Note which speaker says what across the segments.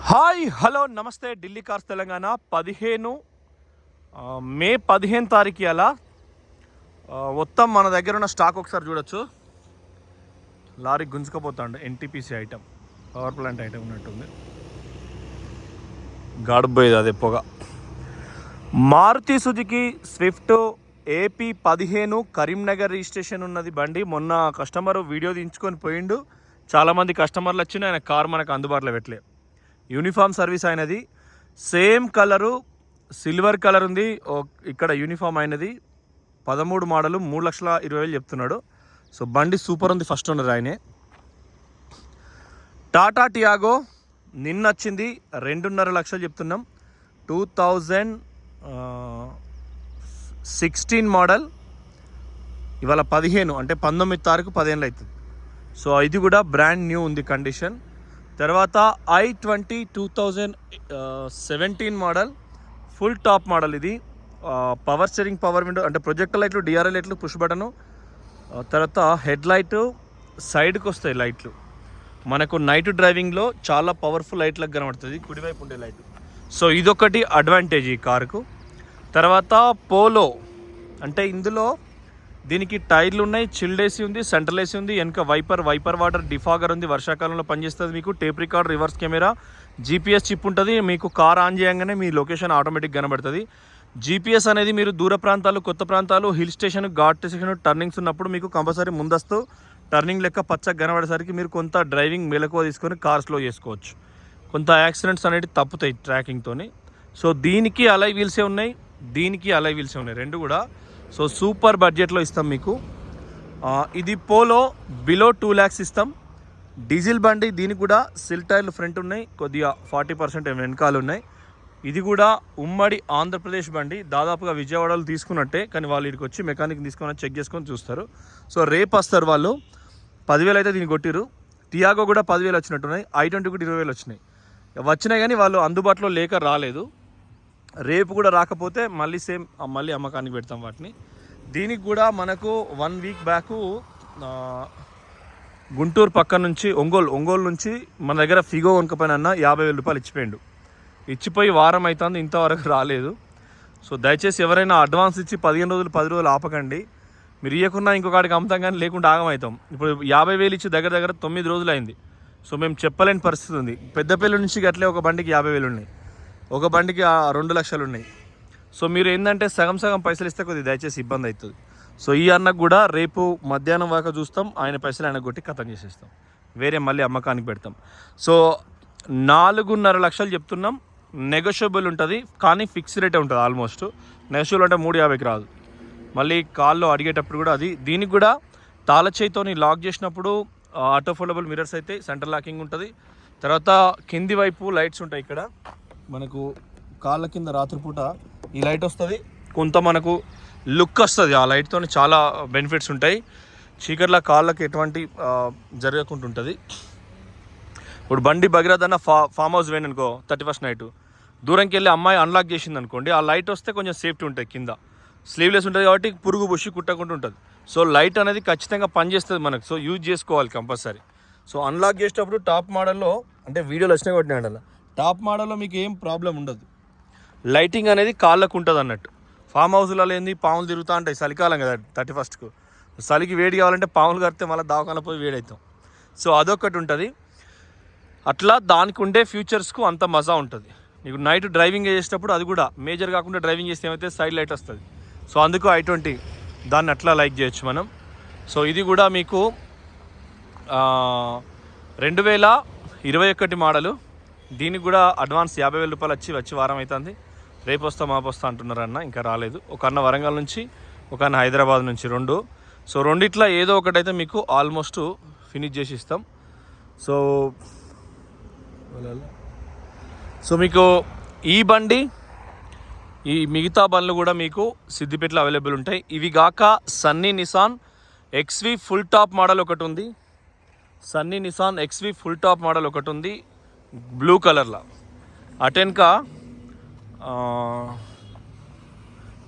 Speaker 1: Hi hello నమస్తే Delhi cars Telangana 15 మే 15 తారీఖు అలా మొత్తం మన దగ్గర ఉన్న స్టాక్ ఒకసారి చూడొచ్చు. లారీ గుంజుకపోతాండు. NTPC item, power plant item ఉన్నట్టుంది. గడబోయేది అదే పొగ. Maruti Suzuki Swift AP 15 Karimnagar registration ఉన్నది బండి. మొన్న కస్టమర్ వీడియో దించుకొని పోయిండు. చాలామంది కస్టమర్లు వచ్చిన ఆయన కార్ మనకు అందుబాటులో పెట్టలే. యూనిఫామ్ సర్వీస్ అయినది, సేమ్ కలరు సిల్వర్ కలర్ ఉంది. ఇక్కడ యూనిఫామ్ అయినది 13 మోడలు 3,20,000 చెప్తున్నాడు. సో బండి సూపర్ ఉంది. ఫస్ట్ ఓనర్ ఆయనే. టాటా టియాగో నిన్న వచ్చింది, 2.5 లక్షలు చెప్తున్నాం. 2016 మోడల్, ఇవాళ 15 అంటే 19 తారీఖు 10 ఏళ్ళు అవుతుంది. సో ఇది కూడా బ్రాండ్ న్యూ ఉంది కండిషన్. తర్వాత i20 2017 model, full top model. ఇది పవర్ స్టీరింగ్, పవర్ విండో అంటే ప్రొజెక్టర్ లైట్లు, డిఆర్ఎల్ లైట్లు, పుష్ బటను. తర్వాత హెడ్ లైట్ సైడ్కి వస్తాయి లైట్లు. మనకు నైట్ డ్రైవింగ్లో చాలా పవర్ఫుల్ లైట్లకు కనబడుతుంది, కుడివైపు ఉండే లైట్. సో ఇదొకటి అడ్వాంటేజ్ ఈ కారుకు. తర్వాత పోలో అంటే ఇందులో దీనికి టైర్లు ఉన్నాయి, చిల్డ్ ఏసీ ఉంది, సెంట్రల్ ఏసీ ఉంది, వెనక వైపర్ వాటర్ డిఫాగర్ ఉంది, వర్షాకాలంలో పనిచేస్తుంది. మీకు tape record, reverse camera, GPS chip ఉంటుంది. మీకు కార్ ఆన్ చేయగానే మీ లొకేషన్ ఆటోమేటిక్ కనబడుతుంది. జీపీఎస్ అనేది మీరు దూర ప్రాంతాలు, కొత్త ప్రాంతాలు, hill station, ghat station, turnings ఉన్నప్పుడు మీకు కంపల్సరీ ముందస్తు టర్నింగ్ లెక్క పచ్చగా కనబడేసరికి మీరు కొంత డ్రైవింగ్ మెలకువ తీసుకొని కార్ స్లో చేసుకోవచ్చు. కొంత యాక్సిడెంట్స్ అనేవి తప్పుతాయి ట్రాకింగ్తోని. సో దీనికి అలై వీల్సే ఉన్నాయి, దీనికి అలై వీల్సే ఉన్నాయి, రెండు కూడా. సో సూపర్ బడ్జెట్లో ఇస్తాం మీకు. ఇది పోలో బిలో 2 lakhs ఇస్తాం. డీజిల్ బండి, దీనికి కూడా సిల్ టైర్లు ఫ్రంట్ ఉన్నాయి, కొద్దిగా 40% వెనకాలు ఉన్నాయి. ఇది కూడా ఉమ్మడి ఆంధ్రప్రదేశ్ బండి, దాదాపుగా విజయవాడలో తీసుకున్నట్టే, కానీ వాళ్ళు ఇక్కడికి వచ్చి మెకానిక్ తీసుకొని చెక్ చేసుకొని చూస్తారు. సో రేపు వస్తారు వాళ్ళు. 10,000 అయితే దీనికి కొట్టిరు. టియాగో కూడా 10,000 వచ్చినట్టున్నాయి. i20 కూడా 20,000 వచ్చినాయి. వచ్చినాయి కానీ వాళ్ళు అందుబాటులో లేక రాలేదు. రేపు కూడా రాకపోతే మళ్ళీ అమ్మకానికి పెడతాం వాటిని. దీనికి కూడా మనకు 1 week బ్యాక్ గుంటూరు పక్క నుంచి ఒంగోలు నుంచి మన దగ్గర ఫిగో కొనుకపోయిన 50,000 రూపాయలు ఇచ్చిపోయిండు. ఇచ్చిపోయి వారం అవుతుంది, ఇంతవరకు రాలేదు. సో దయచేసి ఎవరైనా అడ్వాన్స్ ఇచ్చి 15 రోజులు 10 రోజులు ఆపకండి. మీరు ఇవ్వకున్నా ఇంకొకటికి అమ్ముతాం, కానీ లేకుండా ఆగమవుతాం. ఇప్పుడు 50,000 ఇచ్చి దగ్గర 9 రోజులు అయింది. సో మేము చెప్పలేని పరిస్థితి ఉంది. పెద్దపల్లి నుంచి గట్లే ఒక బండికి 50,000 ఉన్నాయి, ఒక బండికి 2 లక్షలు ఉన్నాయి. సో మీరు ఏంటంటే సగం పైసలు ఇస్తే కొద్దిగా దయచేసి ఇబ్బంది అవుతుంది. సో ఈ అన్నకు కూడా రేపు మధ్యాహ్నం దాకా చూస్తాం, ఆయన పైసలు ఆయన కొట్టి ఖతం చేసేస్తాం, వేరే మళ్ళీ అమ్మకానికి పెడతాం. సో 4.5 లక్షలు చెప్తున్నాం. నెగోషియబుల్ ఉంటుంది, కానీ ఫిక్స్ రేటే ఉంటుంది. ఆల్మోస్ట్ నెగోషియబుల్ అంటే 350కి రాదు. మళ్ళీ కాల్లో అడిగేటప్పుడు కూడా అది. దీనికి కూడా తాళ చేయితోని లాక్ చేసినప్పుడు ఆటో ఫోల్డబుల్ మిర్రర్స్ అయితే, సెంటర్ లాకింగ్ ఉంటుంది. తర్వాత కింది వైపు లైట్స్ ఉంటాయి. ఇక్కడ మనకు కాళ్ళ కింద రాత్రిపూట ఈ లైట్ వస్తుంది, కొంత మనకు లుక్ వస్తుంది. ఆ లైట్తో చాలా బెనిఫిట్స్ ఉంటాయి. చీకట్ల కాళ్ళకి ఎటువంటి జరగకుండా ఉంటుంది. ఇప్పుడు బండి భగీరథ అన్న ఫామ్ హౌస్ వేయండి అనుకో, 31st నైట్ దూరంకి వెళ్ళి అమ్మాయి అన్లాక్ చేసింది అనుకోండి, ఆ లైట్ వస్తే కొంచెం సేఫ్టీ ఉంటుంది. కింద స్లీవ్లెస్ ఉంటుంది కాబట్టి పురుగు బుషి కుట్టకుండా ఉంటుంది. సో లైట్ అనేది ఖచ్చితంగా పనిచేస్తుంది మనకు. సో యూజ్ చేసుకోవాలి కంపల్సరీ. సో అన్లాక్ చేసేటప్పుడు టాప్ మోడల్లో, అంటే వీడియోలో వచ్చినా కొట్టిన టాప్ మోడల్లో మీకు ఏం ప్రాబ్లం ఉండదు. లైటింగ్ అనేది కాళ్ళకు ఉంటుంది అన్నట్టు. ఫామ్ హౌస్లలో ఏంది, పాములు తిరుగుతూ ఉంటాయి. చలికాలం కదా 31st, చలికి వేడి కావాలంటే పాములు కడితే మళ్ళీ దవాఖాన పోయి వేడవుతాం. సో అదొకటి ఉంటుంది. అట్లా దానికి ఉండే ఫ్యూచర్స్కు అంత మజా ఉంటుంది. నీకు నైట్ డ్రైవింగ్ చేసేటప్పుడు అది కూడా మేజర్ కాకుండా డ్రైవింగ్ చేస్తే ఏమైతే సైడ్ లైట్ వస్తుంది. సో అందుకు i20 దాన్ని అట్లా లైక్ చేయొచ్చు మనం. సో ఇది కూడా మీకు 2021 మోడలు. దీనికి కూడా అడ్వాన్స్ 50,000 రూపాయలు వచ్చి వారం అవుతుంది. రేపు వస్తా అంటున్నారు అన్న, ఇంకా రాలేదు. ఒక అన్న వరంగల్ నుంచి, ఒక అన్న హైదరాబాద్ నుంచి, 2. సో రెండిట్లా ఏదో ఒకటైతే మీకు ఆల్మోస్ట్ ఫినిష్ చేసి ఇస్తాం. సో మీకు ఈ బండి, ఈ మిగతా బండ్లు కూడా మీకు సిద్దిపేటలో అవైలబుల్ ఉంటాయి. ఇవి కాక Sunny Nissan XV full top model ఒకటి ఉంది. Sunny Nissan XV full top model ఒకటి ఉంది, బ్లూ కలర్లో. అటెన్క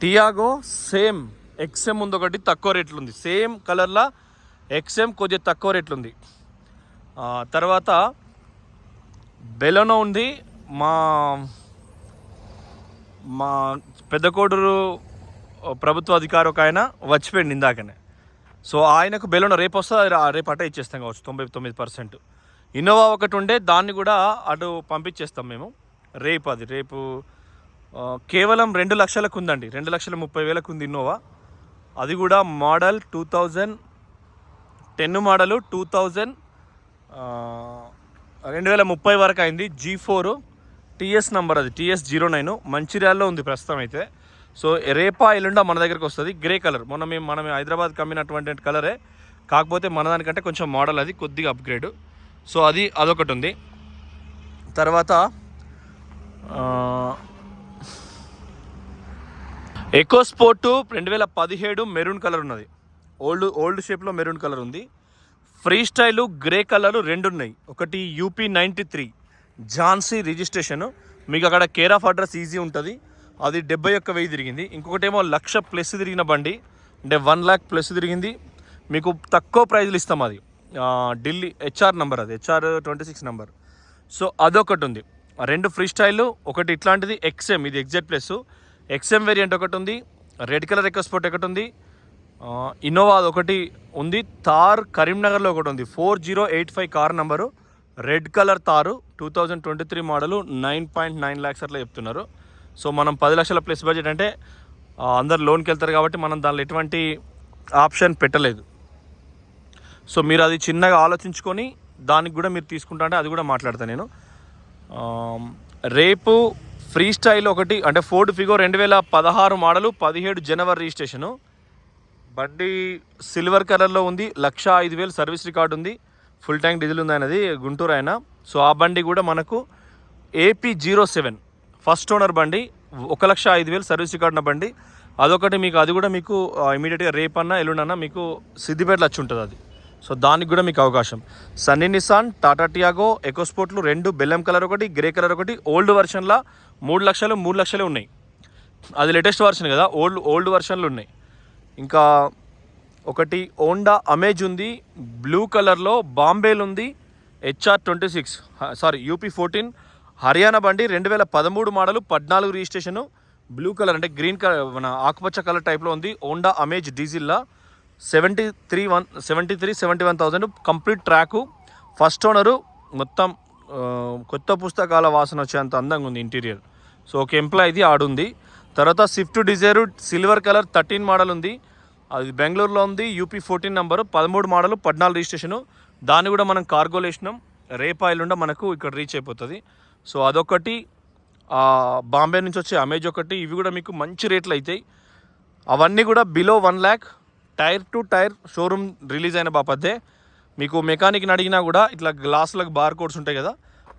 Speaker 1: టియాగో సేమ్ XM ఉంది, ఒకటి తక్కువ రేట్లు ఉంది. సేమ్ కలర్లో XM కొద్దిగా తక్కువ రేట్లు ఉంది. తర్వాత బెలోనో ఉంది. మా మా పెద్ద కోడూరు ప్రభుత్వ అధికారి ఒక ఆయన వచ్చిపోయింది ఇందాకనే. సో ఆయనకు బెలోనో రేపు వస్తుంది, రేపు అటే ఇచ్చేస్తాం కావచ్చు 99%. ఇన్నోవా ఒకటి ఉండే, దాన్ని కూడా అటు పంపించేస్తాం మేము రేపు. అది రేపు కేవలం 2 లక్షలకు ఉందండి, 2,30,000 ఉంది ఇన్నోవా. అది కూడా మోడల్ 2010 మోడలు, 2030 వరకు అయింది. G4 TS నంబర్, అది TS09 మంచిర్యాలలో ఉంది ప్రస్తుతం అయితే. సో రేపా ఎల్లుండా మన దగ్గరకు వస్తుంది. గ్రే కలర్, మనం హైదరాబాద్ కమ్మినటువంటి కలరే, కాకపోతే మన దానికంటే కొంచెం మోడల్ అది కొద్దిగా అప్గ్రేడ్. సో అదొకటి ఉంది. తర్వాత ఎకో స్పోర్టు 2017 మెరూన్ కలర్ ఉన్నది, ఓల్డ్ షేప్లో మెరూన్ కలర్ ఉంది. ఫ్రీ స్టైలు గ్రే కలరు 2 ఉన్నాయి. ఒకటి UP93 ఝాన్సీ రిజిస్ట్రేషను, మీకు అక్కడ కేర్ ఆఫ్ అడ్రస్ ఈజీ ఉంటుంది. అది 71,000 తిరిగింది. ఇంకొకటేమో 1,00,000+ తిరిగిన బండి, అంటే 1,00,000+ తిరిగింది. మీకు తక్కువ ప్రైజ్లు ఇస్తాం. అది ఢిల్లీ HR నెంబర్, అది HR26 నెంబర్. సో అదొకటి ఉంది. 2 ఫ్రీ స్టైలు, ఒకటి ఇట్లాంటిది XM, ఇది XZ+, XM వేరియంట్ ఒకటి ఉంది. రెడ్ కలర్ ఎకో స్పోర్ట్ ఒకటి ఉంది. ఇన్నోవా ఒకటి ఉంది. తార్ కరీంనగర్లో ఒకటి ఉంది, 4085 కార్ నెంబరు, రెడ్ కలర్ తారు, 2023 మోడలు, 9.9 lakhs అట్లా చెప్తున్నారు. సో మనం 10 లక్షల+ బడ్జెట్ అంటే అందరు లోన్కి వెళ్తారు కాబట్టి మనం దానిలో ఎటువంటి ఆప్షన్ పెట్టలేదు. సో మీరు అది చిన్నగా ఆలోచించుకొని దానికి కూడా మీరు తీసుకుంటా అంటే అది కూడా మాట్లాడతాను నేను. రేపు ఫ్రీ స్టైల్ ఒకటి, అంటే ఫోర్డ్ ఫిగో 2016 మోడలు, 17 జనవరి రిజిస్ట్రేషను. బండి సిల్వర్ కలర్లో ఉంది, 1,05,000 సర్వీస్ రికార్డు ఉంది, ఫుల్ ట్యాంక్ డీజిల్ ఉంది అనేది, గుంటూరు అయినా. సో ఆ బండి కూడా మనకు AP07 ఫస్ట్ ఓనర్ బండి, 1,05,000 సర్వీస్ రికార్డు ఉన్న బండి. అదొకటి మీకు, అది కూడా మీకు ఇమీడియట్గా రేపన్నా ఎల్లుండన్నా మీకు సిద్దిపేటలో వచ్చి ఉంటుంది అది. సో దానికి కూడా మీకు అవకాశం. సన్నీ నిసాన్, టాటా టియాగో, ఎకో స్పోర్ట్లు 2, బెల్లం కలర్ ఒకటి, గ్రే కలర్ ఒకటి. ఓల్డ్ వర్షన్లో 3 లక్షలు 3 లక్షలే ఉన్నాయి. అది లేటెస్ట్ వర్షన్ కదా, ఓల్డ్ వర్షన్లు ఉన్నాయి. ఇంకా ఒకటి హోండా అమేజ్ ఉంది, బ్లూ కలర్లో. బాంబేలు ఉంది, HR26 UP14 హర్యానా బండి, 2013 మోడలు, 14 రిజిస్ట్రేషను. బ్లూ కలర్ అంటే గ్రీన్ కలర్, మన ఆకుపచ్చ కలర్ టైప్లో ఉంది. హోండా అమేజ్ డీజిల్లా, 71,000 కంప్లీట్ ట్రాకు. First owner. మొత్తం కొత్త పుస్తకాల వాసన వచ్చేంత అందంగా ఉంది ఇంటీరియర్. సో ఒక ఎంప్లాయీది ఆడుంది. తర్వాత Swift Dzire silver colour 13 model ఉంది, అది బెంగళూరులో ఉంది, UP14 నెంబరు, 13 మోడలు, 14 రిజిస్ట్రేషను. దాన్ని కూడా మనం కార్గోలో వేసినాం, రేపా ఎల్లుండా మనకు ఇక్కడ రీచ్ అయిపోతుంది. సో అదొకటి. బాంబే నుంచి వచ్చే అమేజ్ ఒకటి. ఇవి కూడా మీకు మంచి రేట్లు అవుతాయి. అవన్నీ కూడా below 1 lakh, tier two tier showroom release అయిన బాపద్దే. మీకు మెకానిక్ని అడిగినా కూడా ఇట్లా గ్లాసులకు బార్ కోడ్స్ ఉంటాయి కదా,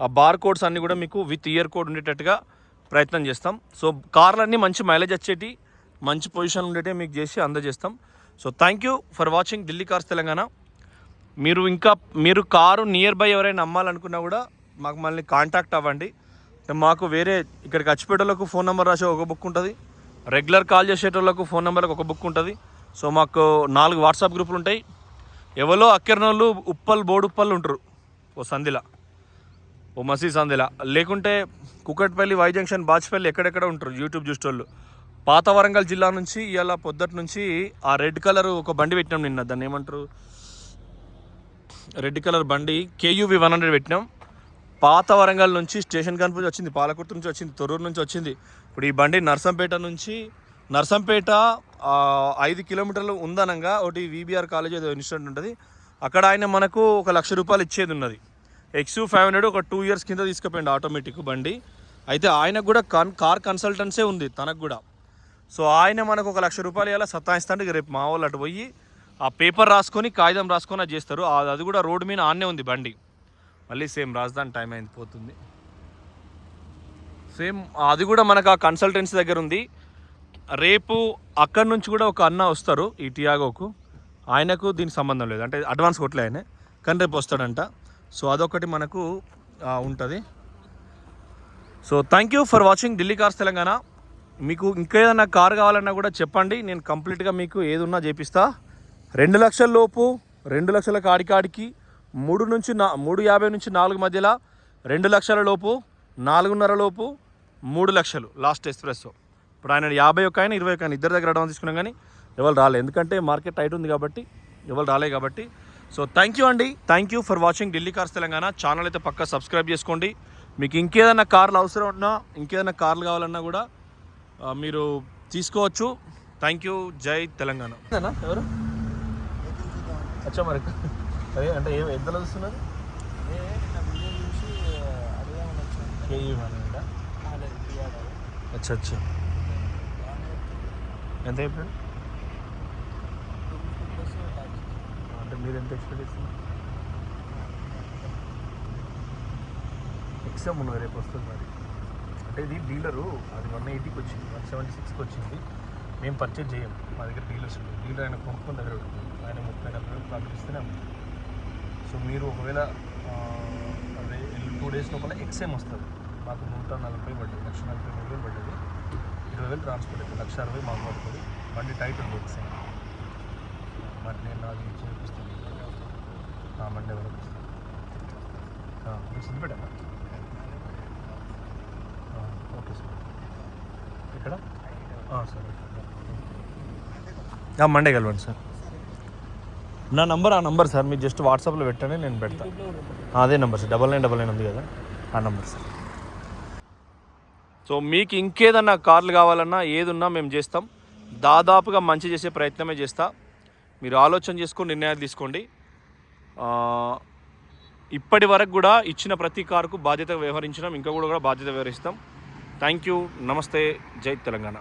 Speaker 1: ఆ బార్ కోడ్స్ అన్నీ కూడా మీకు విత్ ఇయర్ కోడ్ ఉండేటట్టుగా ప్రయత్నం చేస్తాం. సో కార్లన్నీ మంచి మైలేజ్ వచ్చేటి, మంచి పొజిషన్ ఉండేటే మీకు చేసి అందజేస్తాం. So thank you for watching Delhi cars Telangana. మీరు కారు నియర్ బై ఎవరైనా అమ్మాలనుకున్నా కూడా మాకు మళ్ళీ కాంటాక్ట్ అవ్వండి. మాకు వేరే ఇక్కడికి వచ్చిపోయేటోళ్ళకు ఫోన్ నెంబర్ రాసే ఒక బుక్ ఉంటుంది, రెగ్యులర్ కాల్ చేసేటోళ్ళకు ఫోన్ నెంబర్కి ఒక బుక్ ఉంటుంది. సో మాకు 4 వాట్సాప్ గ్రూపులు ఉంటాయి. ఎవరో అక్కర్నోళ్ళు బోడుప్పల్ ఉంటారు ఓ సందిలా, ఓ మసీ సందిలా, లేకుంటే కుకట్పల్లి, వై జంక్షన్, బాచ్పల్లి ఎక్కడెక్కడ ఉంటారు యూట్యూబ్ చూసేటోళ్ళు. పాత వరంగల్ జిల్లా నుంచి ఇవాళ పొద్దుటి నుంచి ఆ రెడ్ కలర్ ఒక బండి పెట్టినాం నిన్న, దాన్ని ఏమంటారు, రెడ్ కలర్ బండి KUV 100 పెట్టినాం. పాత వరంగల్ నుంచి స్టేషన్ కనిపించి వచ్చింది, పాలకుర్తి నుంచి వచ్చింది, తొర్రూరు నుంచి వచ్చింది. ఇప్పుడు ఈ బండి నర్సంపేట 5 కిలోమీటర్లు ఉందనంగా ఒకటి VBR కాలేజ్ ఏదో ఇన్స్టిట్యూట్ ఉంటుంది, అక్కడ ఆయన మనకు 1,00,000 రూపాయలు ఇచ్చేది ఉన్నది. XU500 ఒక 2 years కింద తీసుకుపోయింది ఆటోమేటిక్ బండి. అయితే ఆయనకు కూడా కార్ కన్సల్టెన్సే ఉంది తనకు కూడా. సో ఆయన మనకు 1,00,000 రూపాయలు ఇలా సత్తాయిస్తాంటే రేపు మా వాళ్ళు అటు పోయి ఆ పేపర్ రాసుకొని కాగితం రాసుకొని అది చేస్తారు. అది కూడా రోడ్డు మీద ఆన్నే ఉంది బండి. మళ్ళీ సేమ్ రాజధాని టైం అయింది పోతుంది. సేమ్ అది కూడా మనకు ఆ కన్సల్టెన్సీ దగ్గర ఉంది. రేపు అక్కడి నుంచి కూడా ఒక అన్న వస్తారు ఈ టియాగోకు, ఆయనకు దీనికి సంబంధం లేదు, అంటే అడ్వాన్స్ కొట్టలే ఆయన, కానీ రేపు వస్తాడంట. సో అదొకటి మనకు ఉంటుంది. So thank you for watching Delhi cars Telangana. మీకు ఇంకేదన్నా కార్ కావాలన్నా కూడా చెప్పండి, నేను కంప్లీట్గా మీకు ఏదున్నా చేపిస్తా. 2 లక్షల లోపు, 2 లక్షల కాడికి 350 నుంచి 4 మధ్యలో 2 లక్షల లోపు, 4.5 లోపు, 3 లక్షలు లాస్ట్ ఎస్ప్రెస్సో. ఇప్పుడు ఆయన 51 అయినా 21 అయినా ఇద్దరి దగ్గర అడ్వాన్స్ తీసుకున్నాం, కానీ ఎవరు రాలేదు. ఎందుకంటే మార్కెట్ టైట్ ఉంది కాబట్టి ఎవరు రాలేదు కాబట్టి. సో థ్యాంక్ యూ అండి, thank you for watching Delhi cars Telangana. Channel అయితే పక్కా సబ్స్క్రైబ్ చేసుకోండి. మీకు ఇంకేదైనా కార్లు అవసరం ఉన్నా, ఇంకేదైనా కార్లు కావాలన్నా కూడా మీరు తీసుకోవచ్చు. Thank you. జై తెలంగాణ. ఎవరు అచ్చా మరి అదే అంటే ఎంతలో చూస్తున్నారు? అచ్చా అచ్చా, ఎంత చెప్పాడు? అంటే మీరు ఎంత ఎక్స్పెక్ట్ చేస్తున్నారు? ఎక్సామ్ ఉన్నది, రేపు వస్తుంది మరి. అంటే ఇది డీలరు, అది 180కి వచ్చింది, 176కి వచ్చింది. మేము పర్చేజ్ చేయం, మా దగ్గర డీలర్స్ ఉంది. డీలర్ ఆయన కొనుక్కొని దగ్గర ఉంటుంది, ఆయన 30-40 ప్రాఫిట్ ఇస్తేనే అమ్ముతుంది. సో మీరు ఒకవేళ అదే 2 డేస్ లోపల ఎక్స్ఎమ్ వస్తుంది. మాకు 140 పడ్డది, 1,40,000 పడ్డది. 20,000 ట్రాన్స్పోర్ట్ అవుతుంది, 1,60,000 మాకు పడుతుంది. బండి టైట్ ఉంది ఎక్స్ఎమ్. మరి నేను నాకు చేపిస్తాను, మండే వరకు వస్తాను. మీకు సిద్ధిపెట్టా? Okay sir. ఇక్కడ సరే, మండే కలవండి సార్. నా నంబర్ ఆ నంబర్ సార్, మీరు జస్ట్ వాట్సాప్లో పెట్టండి, నేను పెడతాను. అదే నెంబర్ సార్, 9999 ఉంది కదా, ఆ నెంబర్ సార్. సో మీకు ఇంకేదన్నా కార్లు కావాలన్నా ఏదున్నా మేము చేస్తాం. దాదాపుగా మంచి చేసే ప్రయత్నమే చేస్తా. మీరు ఆలోచన చేసుకొని నిర్ణయాలు తీసుకోండి. ఇప్పటి వరకు కూడా ఇచ్చిన ప్రతి కారుకు బాధ్యత వ్యవహరించినాం, ఇంకా కూడా బాధ్యత వ్యవహరిస్తాం. Thank you. నమస్తే. జై తెలంగాణ.